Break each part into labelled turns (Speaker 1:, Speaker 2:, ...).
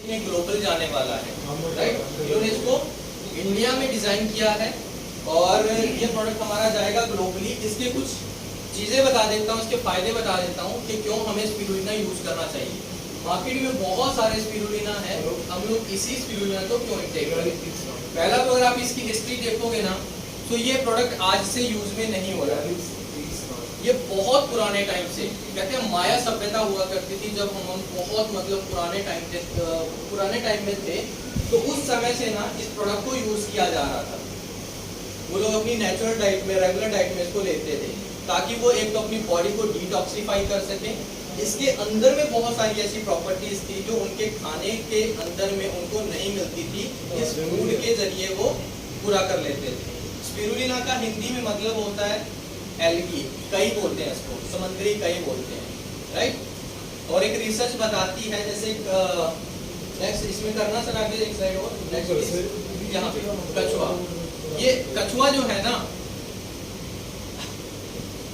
Speaker 1: ये ग्लोबल जाने वाला है, राइट। इन्होंने इसको इंडिया में डिजाइन किया है और ये प्रोडक्ट हमारा जाएगा ग्लोबली। इसके कुछ चीजें बता देता हूँ, इसके फायदे बता देता हूँ कि क्यों हमें स्पिरुलिना यूज करना चाहिए। मार्केट में बहुत सारे स्पिरुलिना है, हम लोग इसी स्पिरुलिना को क्यों इंटेक करें। पहला तो अगर आप इसकी हिस्ट्री देखोगे ना, तो ये प्रोडक्ट आज से यूज में नहीं हो रहा है। ये बहुत पुराने टाइम से, कहते हैं माया सभ्यता हुआ करती थी जब हम बहुत मतलब पुराने टाइम में थे, तो उस समय से ना इस प्रोडक्ट को यूज किया जा रहा था। वो लोग अपनी नेचुरल डाइट में, रेगुलर डाइट में इसको लेते थे ताकि वो एक तो अपनी बॉडी को डिटॉक्सिफाई कर सके। इसके अंदर में बहुत सारी ऐसी प्रॉपर्टीज थी जो उनके खाने के अंदर में उनको नहीं मिलती थी, इस फूड के जरिए वो पूरा कर लेते थे। स्पिरुलिना का हिंदी में मतलब होता है एल्गी, कई बोलते हैं इसको, समुद्री कई बोलते हैं, राइट। और एक रिसर्च बताती है, जैसे नेक्स्ट इसमें करना सर आगे एक स्लाइड और नेक्स्ट यहाँ पे कछुआ। ये कछुआ जो है ना,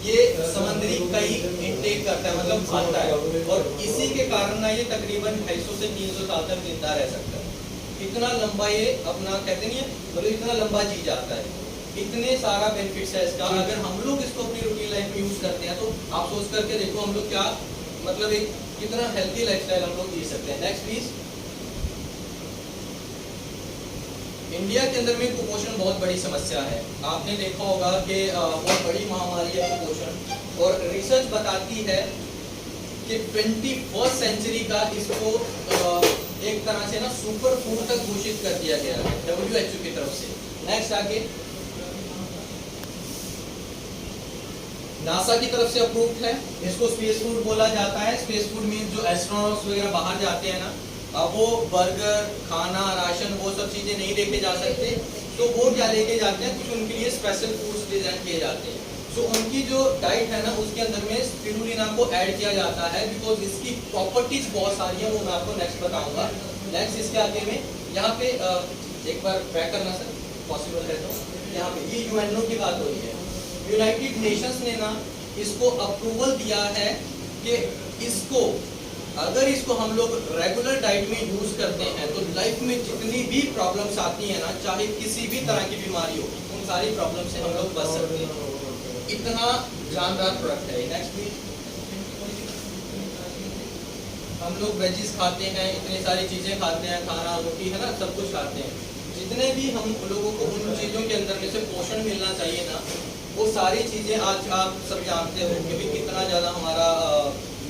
Speaker 1: ये समुद्री कई इंटेक करता है, मतलब खाता है, और इसी के कारण ना ये तकरीबन 250 से 300 साल तक जिंदा रह सकता है। इतना लंबा ये अपना कहते नहीं है, मतलब इतना लंबा जी जाता है। इतने सारा बेनिफिट्स है इसका। अगर हम लोग इसको अपनी रूटीन लाइफ में यूज करते हैं तो आप सोच करके देखो हम लोग क्या मतलब एक कितना हेल्थी लाइफस्टाइल हम लोग जी सकते हैं। Next please. इंडिया के अंदर में कुपोषण बहुत बड़ी समस्या है। आपने देखा होगा कि बहुत बड़ी महामारी है कुपोषण, और रिसर्च बताती है कि 21st सेंचुरी का इसको एक तरह से ना सुपर फूड तक घोषित कर दिया गया है WHO की तरफ से। नेक्स्ट आगे, नासा की तरफ से अप्रूव्ड है। इसको स्पेस फूड बोला जाता है। स्पेस फूड मीन जो एस्ट्रोनॉट्स वगैरह बाहर जाते हैं ना, अब वो बर्गर, खाना, राशन, वो सब चीजें नहीं लेके जा सकते, तो वो क्या लेके जाते हैं, कुछ उनके लिए स्पेशल फूड्स डिजाइन किए जाते हैं। तो उनकी जो डाइट है ना, उसके अंदर में स्पिरुलिना को ऐड किया जाता है, बिकॉज इसकी प्रॉपर्टीज बहुत सारी है, वो मैं आपको नेक्स्ट बताऊंगा। नेक्स्ट इसके आगे में यहाँ पे एक बार बैक करना सर, पॉसिबल है तो। यहाँ पे ये UNO की बात हो रही है। यूनाइटेड नेशंस ने ना इसको अप्रूवल दिया है कि इसको अगर इसको हम लोग रेगुलर डाइट में यूज करते हैं तो लाइफ में जितनी भी प्रॉब्लम्स आती है ना, चाहे किसी भी तरह की बीमारी हो, उन सारी प्रॉब्लम से हम लोग बच सकते हैं। इतना जानदार प्रोडक्ट है। Next please. हम लोग वेजिस खाते हैं, इतनी सारी चीजें खाते हैं, खाना, रोटी है ना, सब कुछ खाते हैं। जितने भी हम लोगों को उन चीजों के अंदर में से पोषण मिलना चाहिए ना, वो सारी चीजें आज आप सब जानते हो कि कितना ज्यादा हमारा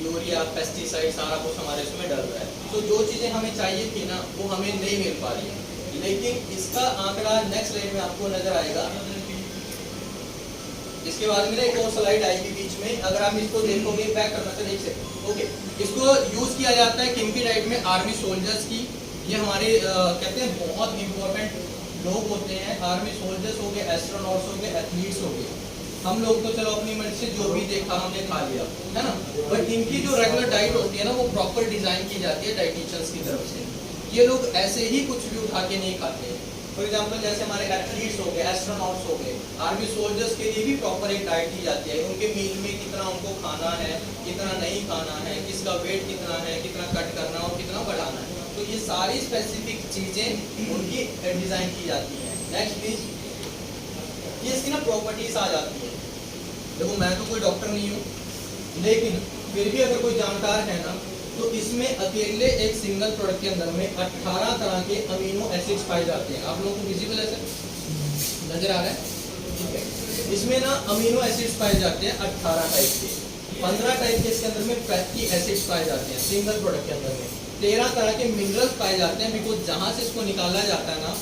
Speaker 1: यूरिया, पेस्टिसाइड, सारा कुछ हमारे इसमें डल रहा है। तो जो चीजें हमें चाहिए थी ना, वो हमें नहीं मिल पा रही है। लेकिन इसका आंकड़ा नेक्स्ट स्लाइड में आपको नजर आएगा। इसके बाद में एक और स्लाइड आएगी बीच में, अगर आप इसको देखोगे, बैक करना से देख सकते। ओके, इसको यूज किया जाता है किन की डाइट में, आर्मी सोल्जर्स की। ये हमारे कहते हैं बहुत इंपॉर्टेंट लोग होते हैं। आर्मी सोल्जर्स हो गए, एस्ट्रोनॉट्स हो गए, एथलीट्स हो गए। हम लोग तो चलो अपनी मर्जी से जो भी देखा हमने खा लिया, है ना, बट इनकी जो रेगुलर डाइट होती है ना, वो प्रॉपर डिजाइन की जाती है डाइटिशियंस की तरफ से। ये लोग ऐसे ही कुछ भी उठा के नहीं खाते हैं। फॉर एग्जाम्पल जैसे हमारे एथलीट्स हो गए, एस्ट्रोनॉट्स हो गए, आर्मी सोल्जर्स के लिए भी प्रॉपर एक डाइट दी जाती है। उनके मील में कितना उनको खाना है, कितना नहीं खाना है, किसका वेट कितना है, कितना कट करना और कितना बढ़ाना है, तो ये सारी स्पेसिफिक चीजें उनकी डिजाइन की जाती है। Next please. ये इसकी ना प्रॉपर्टीज आ जाती है। देखो मैं तो कोई डॉक्टर नहीं हूँ, लेकिन फिर भी अगर कोई जानकार है ना, तो इसमें अकेले एक सिंगल प्रोडक्ट के अंदर में 18 तरह के अमीनो एसिड्स पाए जाते हैं। आप लोगों को विजिबल है सर, नजर आ रहा है? ठीक है। इसमें ना अमीनो एसिड्स पाए जाते हैं 18 टाइप के। 15 टाइप के इसके अंदर में फैटी एसिड्स पाए जाते हैं सिंगल प्रोडक्ट के अंदर में। 13 तरह के मिनरल्स पाए जाते हैं, बिकॉज जहां से इसको निकाला जाता है ना,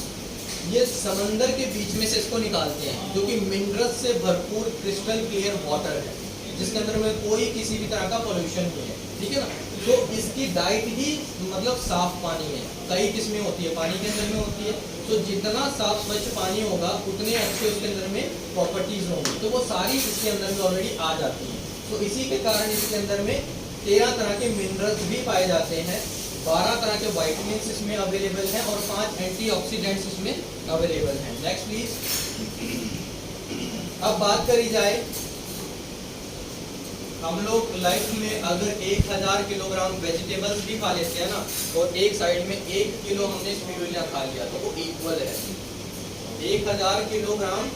Speaker 1: ये समंदर के बीच में से इसको निकालते हैं, जो कि मिनरल्स से भरपूर क्रिस्टल क्लियर वाटर है, जिसके अंदर में कोई किसी भी तरह का पोल्यूशन नहीं है। ठीक है ना। तो इसकी डाइट ही मतलब साफ पानी है। कई किस्में होती है पानी के अंदर में होती है, तो जितना साफ स्वच्छ पानी होगा उतने अच्छे उसके अंदर में प्रॉपर्टीज होंगी, तो वो सारी इसके अंदर में ऑलरेडी आ जाती है। तो इसी के कारण इसके अंदर में 13 तरह के मिनरल्स भी पाए जाते हैं, 12 तरह के वाइटामिन इसमें अवेलेबल हैं और 5 एंटीऑक्सीडेंट्स इसमें अवेलेबल हैं। Next please. अब बात करी जाए हम लोग लाइफ में अगर 1000 किलोग्राम वेजिटेबल्स भी खा लेते हैं ना, और एक साइड में 1 किलो हमने स्पिरुलिना खा लिया, तो वो इक्वल है। 1000 किलोग्राम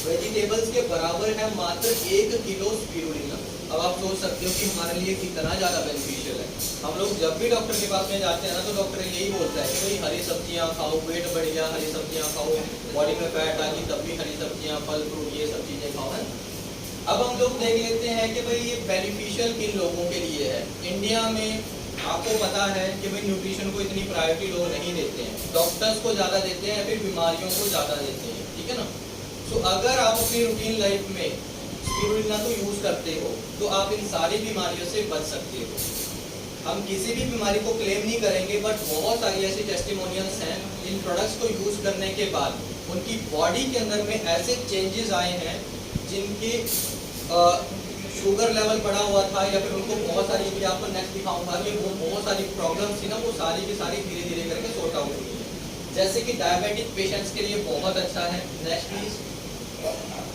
Speaker 1: वेजिटेबल्स के बराबर है मात्र 1 किलो स्पिरुलिना। अब आप सोच सकते हो कि हमारे लिए कितना ज़्यादा बेनिफिशियल है। हम लोग जब भी डॉक्टर के पास में जाते हैं ना, तो डॉक्टर यही बोलता है कि भाई हरी सब्जियां खाओ, वेट बढ़ गया हरी सब्जियां खाओ, बॉडी में फैट आ गई तब भी हरी सब्जियां, फल फ्रूट, ये सब चीज़ें खाओ, है। अब हम लोग देख लेते हैं कि भाई ये बेनिफिशियल किन लोगों के लिए है। इंडिया में आपको पता है कि भाई न्यूट्रिशन को इतनी प्रायोरिटी लोग नहीं देते हैं, डॉक्टर्स को ज़्यादा देते हैं, फिर बीमारियों को ज़्यादा देते हैं, ठीक है ना। तो अगर आप अपनी रूटीन लाइफ में स्पिरुलिना को यूज़ करते हो तो आप इन सारी बीमारियों से बच सकते हो। हम किसी भी बीमारी को क्लेम नहीं करेंगे, बट बहुत सारी ऐसी टेस्टिमोनियल्स हैं इन प्रोडक्ट्स को यूज़ करने के बाद उनकी बॉडी के अंदर में ऐसे चेंजेस आए हैं जिनकी शुगर लेवल बढ़ा हुआ था, या फिर उनको बहुत सारी, कि आपको नेक्स्ट दिखाऊंगा कि वो बहुत सारी प्रॉब्लम्स थी ना, वो सारी की सारी धीरे धीरे करके सॉर्ट आउट हुई है। जैसे कि डायबिटिक पेशेंट्स के लिए बहुत अच्छा है। Next please.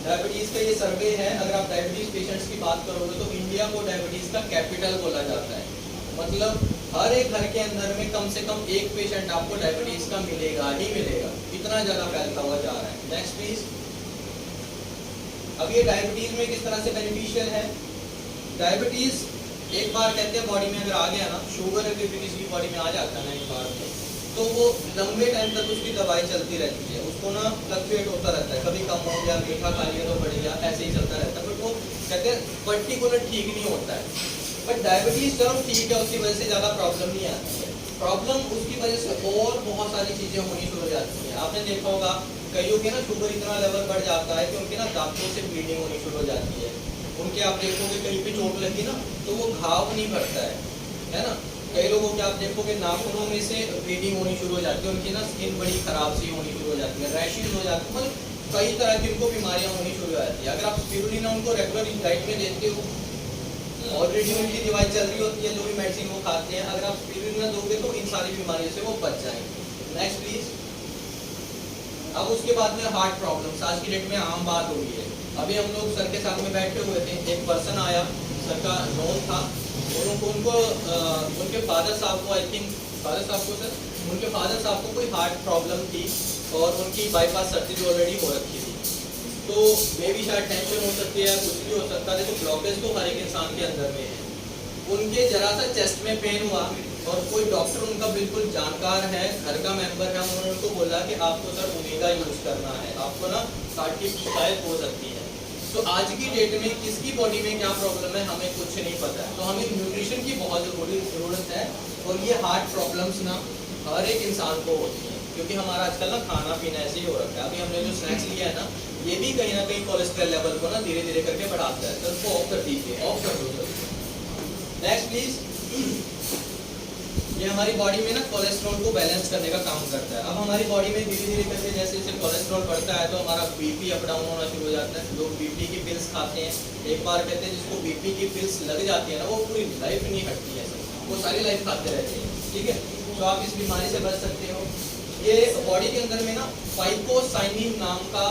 Speaker 1: डायबिटीज़ का ये सर्वे है, अगर आप डायबिटीज़ पेशेंट्स की बात करोगे तो इंडिया को डायबिटीज़ का कैपिटल बोला जाता है। मतलब हर एक घर के अंदर में कम से कम एक पेशेंट आपको डायबिटीज़ का मिलेगा ही मिलेगा, इतना ज़्यादा फैलता हुआ जा रहा है। Next please. अब ये डायबिटीज़ में किस तरह से बेनिफिशियल है। डायबिटीज़ एक बार कहते हैं बॉडी में अगर आ गया ना, शुगर अगर किसी की बॉडी में आ जाता है ना एक बार में, तो वो लंबे टाइम तक उसकी दवाई चलती रहती है, उसको ना फ्लक्चुएट होता रहता है, कभी कम हो गया, मीठा खा लिया तो बढ़ गया, ऐसे ही चलता रहता है, बट वो कहते हैं पर्टिकुलर ठीक नहीं होता है। बट डायबिटीज़ चलो ठीक है, उसकी वजह से ज़्यादा प्रॉब्लम नहीं आती है। प्रॉब्लम उसकी वजह से और बहुत सारी चीज़ें होनी शुरू हो जाती हैं। आपने देखा होगा कईयों के ना शुगर इतना लेवल बढ़ जाता है कि उनके ना दांतों से ब्लीडिंग होनी शुरू हो जाती है। उनके आप देखोगे कहीं पे चोट लगी ना तो वो घाव नहीं भरता है ना। कई लोगों के आप देखोगे नाखूनों में से ब्लीडिंग होनी शुरू हो जाती है, उनकी ना स्किन बड़ी खराब सी होनी शुरू हो जाती है, रैशेज हो जाते हैं, मतलब कई तरह की उनको बीमारियां होनी शुरू हो जाती है। अगर आप स्पिरुलिना उनको रेगुलर डाइट में देते हो, ऑलरेडी उनकी दवाई चल रही होती है, जो भी मेडिसिन वो खाते हैं, अगर आप स्पिरुलिना दोगे तो इन सारी बीमारियों से वो बच जाएंगे। Next please. अब उसके बाद में हार्ट प्रॉब्लम्स आज की डेट में आम बात हो गई है। अभी हम लोग सर के साथ में बैठे हुए थे, एक पर्सन आया, सर का नोन था, और उनको उनके फादर साहब को, आई थिंक फादर साहब को, सर उनके फादर साहब को कोई हार्ट प्रॉब्लम थी और उनकी बाईपास सर्जरी ऑलरेडी हो रखी थी। तो मे भी शायद टेंशन हो सकती है, कुछ भी हो सकता है, तो ब्लॉकेज तो हर एक इंसान के अंदर में है। उनके जरा सा चेस्ट में पेन हुआ और कोई डॉक्टर उनका बिल्कुल जानकार है, घर का मेंबर है, उन्होंने उनको बोला कि आपको सर ओमेगा यूज करना है, आपको ना हार्ट की शिकायत हो सकती है। तो आज की डेट में किसकी बॉडी में क्या प्रॉब्लम है हमें कुछ नहीं पता है, तो हमें न्यूट्रिशन की बहुत ज़रूरत है। और ये हार्ट प्रॉब्लम्स ना हर एक इंसान को होती है, क्योंकि हमारा आजकल ना खाना पीना ऐसे ही हो रखा है। अभी हमने जो स्नैक्स लिया है ना, ये भी कहीं ना कहीं कोलेस्ट्रॉल लेवल को ना धीरे धीरे करके बढ़ाता है। सर उसको ऑफ कर दीजिए, ऑफ कर दो सर। Next please. ये हमारी बॉडी में ना कोलेस्ट्रॉल को बैलेंस करने का काम करता है। अब हमारी बॉडी में धीरे धीरे करके जैसे जैसे कोलेस्ट्रॉल बढ़ता है तो हमारा बीपी अप डाउन होना शुरू हो जाता है। लोग बीपी की पिल्स खाते हैं, एक बार कहते हैं जिसको बीपी की पिल्स लग जाती है ना, वो पूरी लाइफ नहीं हटती है, वो सारी लाइफ खाते रहते हैं, ठीक है। तो आप इस बीमारी से बच सकते हो। ये बॉडी के अंदर में ना फाइकोसाइनिन नाम का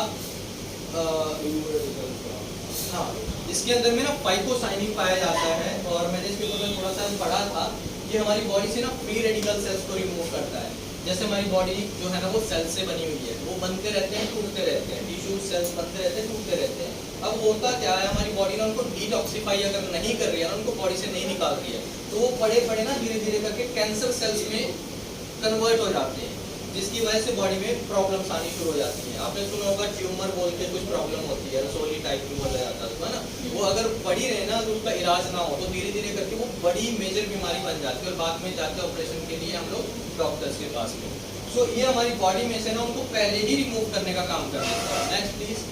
Speaker 1: हाँ, इसके अंदर में ना फाइकोसाइनिन पाया जाता है, और मैंने इसके ऊपर में थोड़ा सा पढ़ा था। ये हमारी बॉडी से ना फ्री रेडिकल सेल्स को रिमूव करता है। जैसे हमारी बॉडी जो है ना वो सेल्स से बनी हुई है, वो बनते रहते हैं टूटते रहते हैं, टिश्यूज सेल्स बनते रहते हैं टूटते रहते हैं। अब होता क्या है, हमारी बॉडी ना उनको डिटॉक्सिफाई अगर नहीं कर रही है ना, उनको बॉडी से नहीं निकाल रही है, तो वो बड़े बड़े ना धीरे धीरे करके कैंसर सेल्स में कन्वर्ट हो जाते हैं, जिसकी वजह से बॉडी में प्रॉब्लम्स आनी शुरू हो जाती हैं। आपने सुना होगा ट्यूमर बोल के कुछ प्रॉब्लम होती है, रसोली टाइप की बोला जाता है ना, वो अगर पड़ी रहे ना तो उसका इलाज ना हो तो धीरे धीरे करके वो बड़ी मेजर बीमारी बन जाती है, और बाद में जाके ऑपरेशन के लिए हम लोग डॉक्टर्स के पास में। सो ये हमारी बॉडी में से ना उनको पहले ही रिमूव करने का काम करता है। Next please.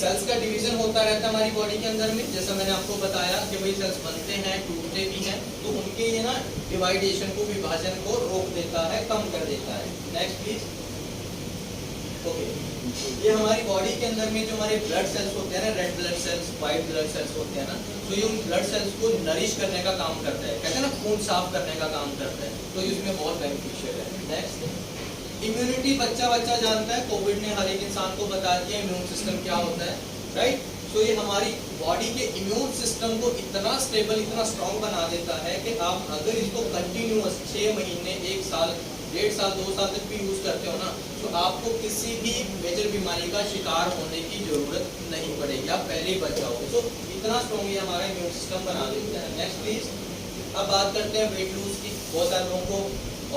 Speaker 1: सेल्स का डिवीजन होता रहता है हमारी बॉडी के अंदर में, जैसा मैंने आपको बताया कि भाई सेल्स बनते हैं टूटते भी हैं, तो उनके ये ना डिवाइडेशन को, विभाजन को रोक देता है, कम कर देता है। Next please. ओके, ये हमारी बॉडी के अंदर में जो हमारे ब्लड सेल्स होते हैं ना, red blood cells, white blood cells होते हैं ना, तो ये उन ब्लड सेल्स को नरिश करने का काम करता है, कहते हैं ना खून साफ करने का काम करता है, तो इसमें बहुत बेनिफिशियल है। नेक्स्ट। इम्यूनिटी बच्चा जानता है, कोविड ने हर एक इंसान को बता दिया इम्यून सिस्टम क्या होता है, राइट। सो ये हमारी बॉडी के इम्यून सिस्टम को इतना स्टेबल, इतना स्ट्रॉन्ग बना देता है कि आप अगर इसको कंटिन्यूअस 6 महीने, 1 साल, 1.5 साल, 2 साल तक भी यूज करते हो ना, तो आपको किसी भी मेजर बीमारी का शिकार होने की जरूरत नहीं पड़ेगी, आप पहले ही बच जाओगे। सो इतना स्ट्रॉन्ग ये हमारा इम्यून सिस्टम बना देता है। Next please. अब बात करते हैं वेट लूज की। बहुत सारे लोगों को,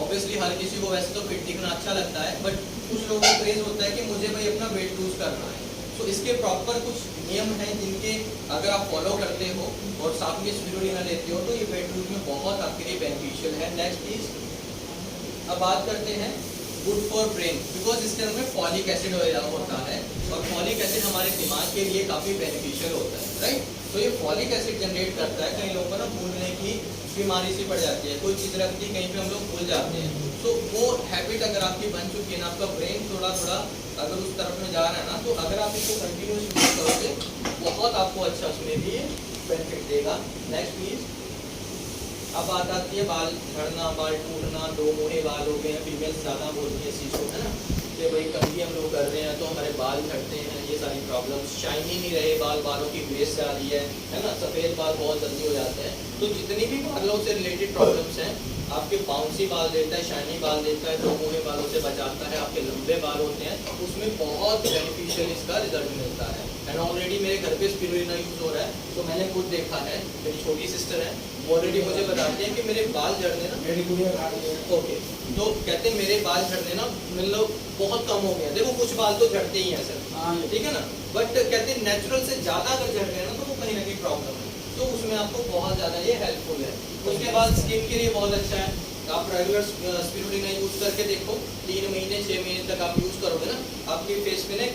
Speaker 1: ऑब्वियसली हर किसी को वैसे तो फिट दिखना अच्छा लगता है, बट कुछ लोगों को क्रेज होता है कि मुझे भाई अपना वेट लूज करना है। तो इसके प्रॉपर कुछ नियम हैं जिनके अगर आप फॉलो करते हो और साथ में स्पिरुलिना लेते हो तो ये वेट लूज में बहुत आपके लिए बेनिफिशियल है। Next please. अब बात करते हैं गुड फॉर ब्रेन, बिकॉज इसके अंदर में फॉलिक एसिड होता है और फॉलिक एसिड हमारे दिमाग के लिए काफ़ी बेनिफिशियल होता है, राइट। तो ये फॉलिक एसिड जनरेट करता है। कई लोगों को ना भूलने की बीमारी सी पड़ जाती है, कोई चीज़ रखती है कहीं पे हम लोग भूल जाते हैं। तो वो हैबिट अगर आपकी बन चुकी है ना, आपका ब्रेन थोड़ा थोड़ा अगर उस तरफ में जा रहा है ना, तो अगर आप इसको कंटिन्यूस यूज करोगे बहुत आपको अच्छा उसमें भी बेनिफिट देगा। Next please. अब बात आती है बाल झड़ना, बाल टूटना, 2 मुहे बाल हो गए हैं, फीमेल्स ज़्यादा बोलती है इस चीज़ को, है ना, कि भाई कभी हम लोग कर रहे हैं तो हमारे बाल झड़ते हैं, ये सारी प्रॉब्लम्स, शाइनी नहीं रहे बाल, बालों की ग्रेस आ रही है ना, सफ़ेद बाल बहुत जल्दी हो जाते हैं। तो जितनी भी बालों से रिलेटेड प्रॉब्लम्स हैं, आपके बाउंसी बाल देता है, शाइनी बाल देता है, 2 मुहे बालों से बचाता है, आपके लंबे बाल होते हैं, उसमें बहुत बेनिफिशियल इसका रिजल्ट मिलता है। एंड ऑलरेडी मेरे घर पे स्पिरुलिना यूज़ हो रहा है, तो मैंने खुद देखा है, मेरी छोटी सिस्टर है, ऑलरेडी मुझे बताते हैं कि मेरे बाल झड़ने ना, मेरी गुड़िया ओके, तो कहते हैं मेरे बाल झड़ने ना मतलब बहुत कम हो गया। देखो कुछ बाल तो झड़ते ही हैं सर, ठीक है ना, बट कहते हैं नेचुरल से ज़्यादा अगर झड़ गए ना तो वो कहीं ना कहीं प्रॉब्लम है, तो उसमें आपको बहुत ज़्यादा ये हेल्पफुल है। उसके बाद स्किन के लिए बहुत अच्छा है, आप रेगुलर स्पिरुलिना यूज़ करके देखो, 3 महीने 6 महीने तक आप यूज़ करोगे ना, आपके फेस पे ना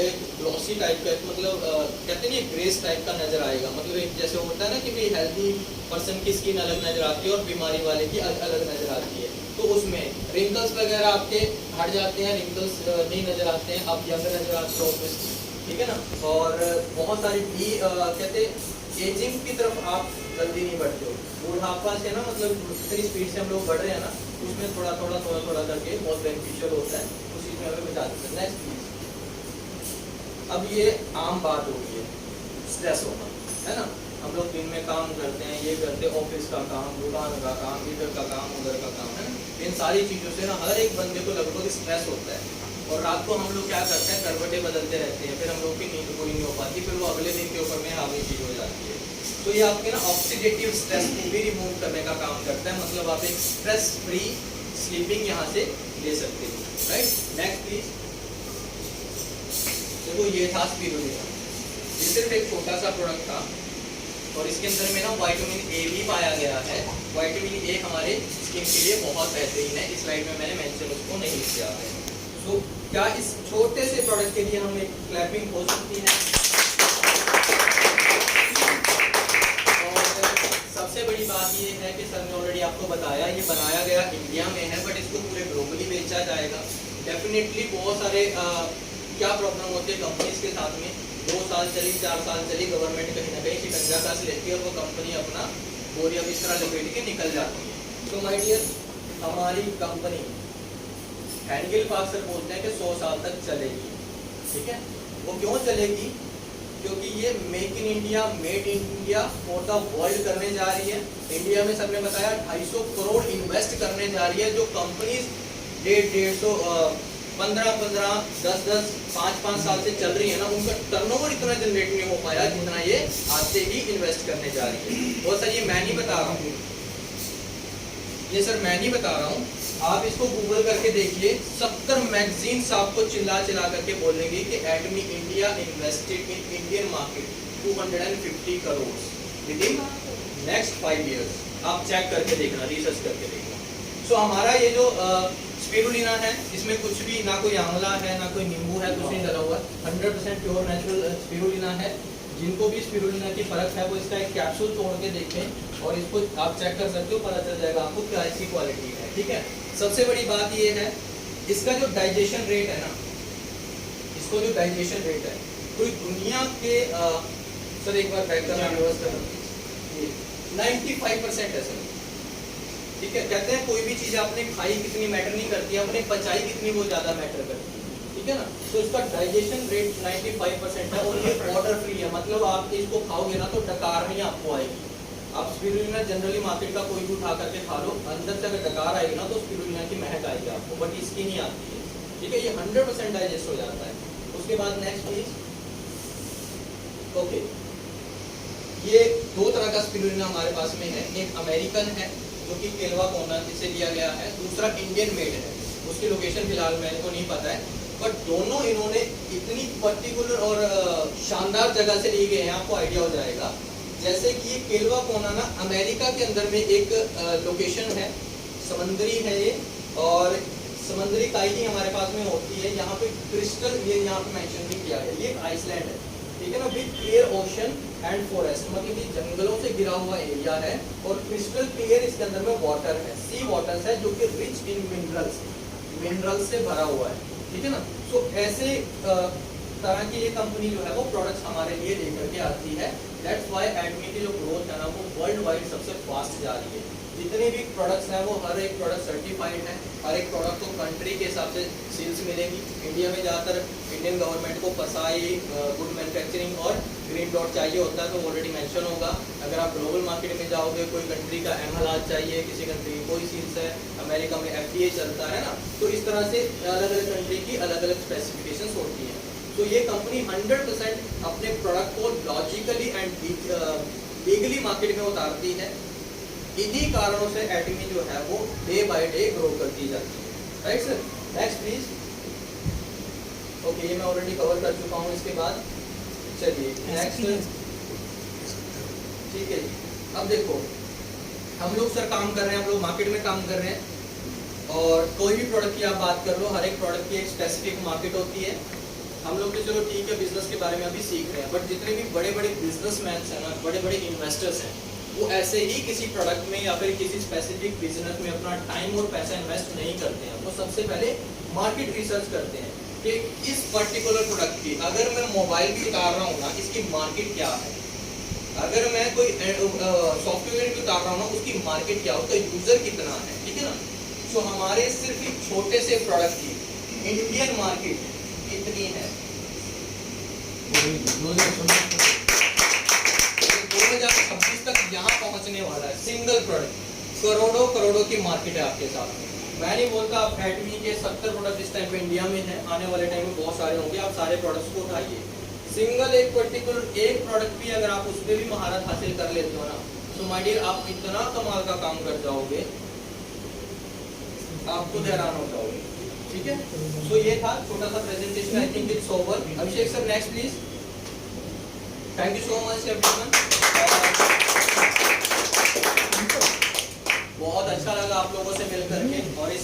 Speaker 1: एक ग्लॉसी टाइप का, मतलब कहते हैं ग्रेस टाइप का नजर आएगा। मतलब एक जैसे होता है ना कि भाई हेल्दी पर्सन की स्किन अलग नजर आती है और बीमारी वाले की अलग नजर आती है, तो उसमें रिंकल्स वगैरह आपके हट जाते हैं, रिंकल्स नहीं नजर आते हैं, आप यंग नजर आते हो, ठीक है ना। और बहुत सारी कहते एजिंग की तरफ आप जल्दी नहीं बढ़ते हो, बुढ़ापा से ना, मतलब इतनी स्पीड से हम लोग बढ़ रहे हैं ना, उसमें थोड़ा थोड़ा करके बहुत बेनिफिशियल होता है, उस चीज़ में हमें बचा देते हैं। Next please. अब ये आम बात हो गई है स्ट्रेस होना, है ना, हम लोग दिन में काम करते हैं, ये करते हैं, ऑफिस का काम, दुकान का काम, इधर का काम, उधर का काम, है ना, इन सारी चीज़ों से ना हर एक बंदे को लगभग स्ट्रेस होता है। और रात को हम लोग क्या करते हैं, करवटें बदलते रहते हैं, फिर हम लोग की नींद पूरी नहीं हो पाती, फिर वो अगले दिन के ऊपर में हावी चीज हो जाती है। तो ये आपके ना ऑक्सीडेटिव स्ट्रेस को भी रिमूव करने का काम करता है, मतलब आप एक स्ट्रेस फ्री स्लीपिंग यहाँ से ले सकते हो, राइट। Next please. देखो ये था स्पिरुलिना, ये सिर्फ एक छोटा सा प्रोडक्ट था और इसके अंदर में ना विटामिन ए भी पाया गया है। विटामिन ए हमारे स्किन के लिए बहुत बेहतरीन है, इस स्लाइड में मैंने मेंशन उसको नहीं किया है। तो क्या इस छोटे से प्रोडक्ट के लिए हम एक क्लैपिंग हो सकती है? और सबसे बड़ी बात ये है कि सर ने ऑलरेडी आपको बताया, ये बनाया गया इंडिया में है, बट इसको पूरे ग्लोबली बेचा जाएगा। डेफिनेटली बहुत सारे क्या प्रॉब्लम होती है कंपनीज के साथ में, 2 साल चली, 4 साल चली, गवर्नमेंट कहीं ना कहीं शिकंजा कस लेती है और वो कंपनी अपना बोरिया इस तरह लपेट के निकल जाती है। तो माय डियर, हमारी कंपनी हैंडगिल पार्क सर बोलते हैं कि 100 साल तक चलेगी, ठीक है। वो क्यों चलेगी? क्योंकि ये make in India, made in India for the world करने जा रही है। इंडिया में सर ने बताया 250 करोड़ इन्वेस्ट करने जा रही है, जो कंपनीज 150, 15, 10, 5 साल से चल रही है ना, उनका टर्नओवर इतना जनरेट नहीं हो पाया जितना ये आज से ही इन्वेस्ट करने जा रही है। और सर ये मैं नहीं बता रहा हूँ, ये सर मैं नहीं बता रहा हूँ, आप इसको गूगल करके देखिए, 70 मैगजीन्स आपको चिल्ला करके बोलेंगे कि एटमी India invested in Indian market 250 crore within next 5 years। आप चेक करके देखना, रिसर्च करके देखना। सो हमारा ये जो स्पिरुलिना है, इसमें कुछ भी ना कोई आंवला है, ना कोई नींबू है, कुछ नहीं डला हुआ, 100% प्योर नेचुरल स्पिरुलिना है। जिनको भी स्पिरुलिना की फर्क है वो इसका एक कैप्सूल तोड़ के देखें और इसको आप चेक कर सकते हो, पता चल जाएगा आपको क्या इसकी क्वालिटी है, ठीक है। सबसे बड़ी बात ये है, इसका जो डाइजेशन रेट है ना, इसको जो डाइजेशन रेट है, पूरी दुनिया के सर एक बार बैक करना, 95% है सर, ठीक है। कहते हैं कोई भी चीज़ आपने खाई कितनी मैटर नहीं करती है, आपने पचाई कितनी वो ज़्यादा मैटर करती है, ठीक है ना। तो इसका डाइजेशन रेट 95% है और ये वाटर फ्री है, मतलब आप इसको खाओगे ना तो डकार नहीं आपको आएगी। आप स्पिरुलिना जनरली मार्केट का कोई भी उठा करके खा लो, अंदर से अगर डकार आएगी ना तो स्पिरुलिना की महक आएगी आपको, बट इसकी नहीं आती है, ठीक है। ये 100% डाइजेस्ट हो जाता है। उसके बाद नेक्स्ट प्लीज। ओके, ये दो तरह का स्पिरुलिना हमारे पास में है, एक अमेरिकन है जो कि केलवा कोना से लिया गया है, दूसरा इंडियन मेड है, उसकी लोकेशन फिलहाल मेरे को नहीं पता है, बट दोनों इन्होंने इतनी पर्टिकुलर और शानदार जगह से लिए गए हैं, आपको आइडिया हो जाएगा। जैसे कि ये केलवा कोना ना अमेरिका के अंदर में एक लोकेशन है, समुद्री है ये, और समुद्री काई ही हमारे पास में होती है। यहाँ पे क्रिस्टल, ये यहाँ पे मेंशन भी किया है, ये आइसलैंड है, ठीक है ना, with clear ocean and forest, मतलब ये जंगलों से घिरा हुआ एरिया है और क्रिस्टल क्लियर इसके अंदर में वाटर है, सी वाटर्स है जो कि रिच इन मिनरल्स से भरा हुआ है, ठीक है ना। सो ऐसे तरह की ये कंपनी जो है वो प्रोडक्ट्स हमारे लिए लेकर के आती है। दैट्स व्हाई एडमी की जो ग्रोथ है ना वो वर्ल्ड वाइड सबसे फास्ट जा रही है। जितने भी प्रोडक्ट्स हैं वो हर एक प्रोडक्ट सर्टिफाइड है, हर एक प्रोडक्ट को कंट्री के हिसाब से सेल्स मिलेगी। इंडिया में ज़्यादातर इंडियन गवर्नमेंट को फसाई, गुड मैन्युफैक्चरिंग और ग्रीन डॉट चाहिए होता है, तो ऑलरेडी मेंशन होगा। अगर आप ग्लोबल मार्केट में जाओगे, कोई कंट्री का एमएलआर चाहिए, किसी कंट्री की कोई सील्स है, अमेरिका में एफडीए चलता है ना, तो इस तरह से अलग अलग कंट्री की अलग अलग स्पेसिफिकेशंस होती हैं। तो ये कंपनी 100% अपने प्रोडक्ट को लॉजिकली एंड लीगली मार्केट में उतारती है। इन्हीं कारणों से एटमी जो है वो डे बाय डे ग्रो करती जाती है, right sir. Next please. Okay, ये मैं ऑलरेडी कवर कर चुका हूँ। इसके बाद चलिए नेक्स्ट, ठीक है जी। अब देखो, हम लोग सर काम कर रहे हैं, हम लोग मार्केट में काम कर रहे हैं, और कोई भी प्रोडक्ट की आप बात कर लो, हर एक प्रोडक्ट की एक स्पेसिफिक मार्केट होती है। हम लोग तो चलो ठीक है बिजनेस के बारे में अभी सीख रहे हैं, बट जितने भी बड़े बड़े बिजनेसमैन हैं ना, बड़े बड़े इन्वेस्टर्स हैं, वो ऐसे ही किसी प्रोडक्ट में या फिर किसी स्पेसिफिक बिजनेस में अपना टाइम और पैसा इन्वेस्ट नहीं करते हैं। वो सबसे पहले मार्केट रिसर्च करते हैं कि इस पर्टिकुलर प्रोडक्ट की, अगर मैं मोबाइल भी उतार रहा हूँ ना, इसकी मार्केट क्या है। अगर मैं कोई सॉफ्टवेयर भी उतार रहा हूँ ना, उसकी मार्केट क्या है, उसका यूजर कितना है, ठीक है ना। सो हमारे सिर्फ एक छोटे से प्रोडक्ट की इंडियन मार्केट कितनी है, 2026 तक यहाँ पहुँचने वाला है। सिंगल प्रोडक्ट करोड़ों की मार्केट है आपके साथ में। मैं नहीं बोलता आप एटमी के 70 प्रोडक्ट इस टाइम पे इंडिया में हैं, आने वाले टाइम में बहुत सारे होंगे, आप सारे प्रोडक्ट्स को उठाइए। सिंगल एक पर्टिकुलर एक प्रोडक्ट भी अगर आप उस पर भी महारत हासिल कर लेते हो ना, तो माय डियर आप इतना कमाल का काम कर जाओगे, आप खुद हैरान हो जाओगे, ठीक है। सो ये था छोटा सा presentation, I think it's over. Abhishek sir next please. Thank you so much everyone. बहुत अच्छा लगा आप लोगों से मिल करके, और इस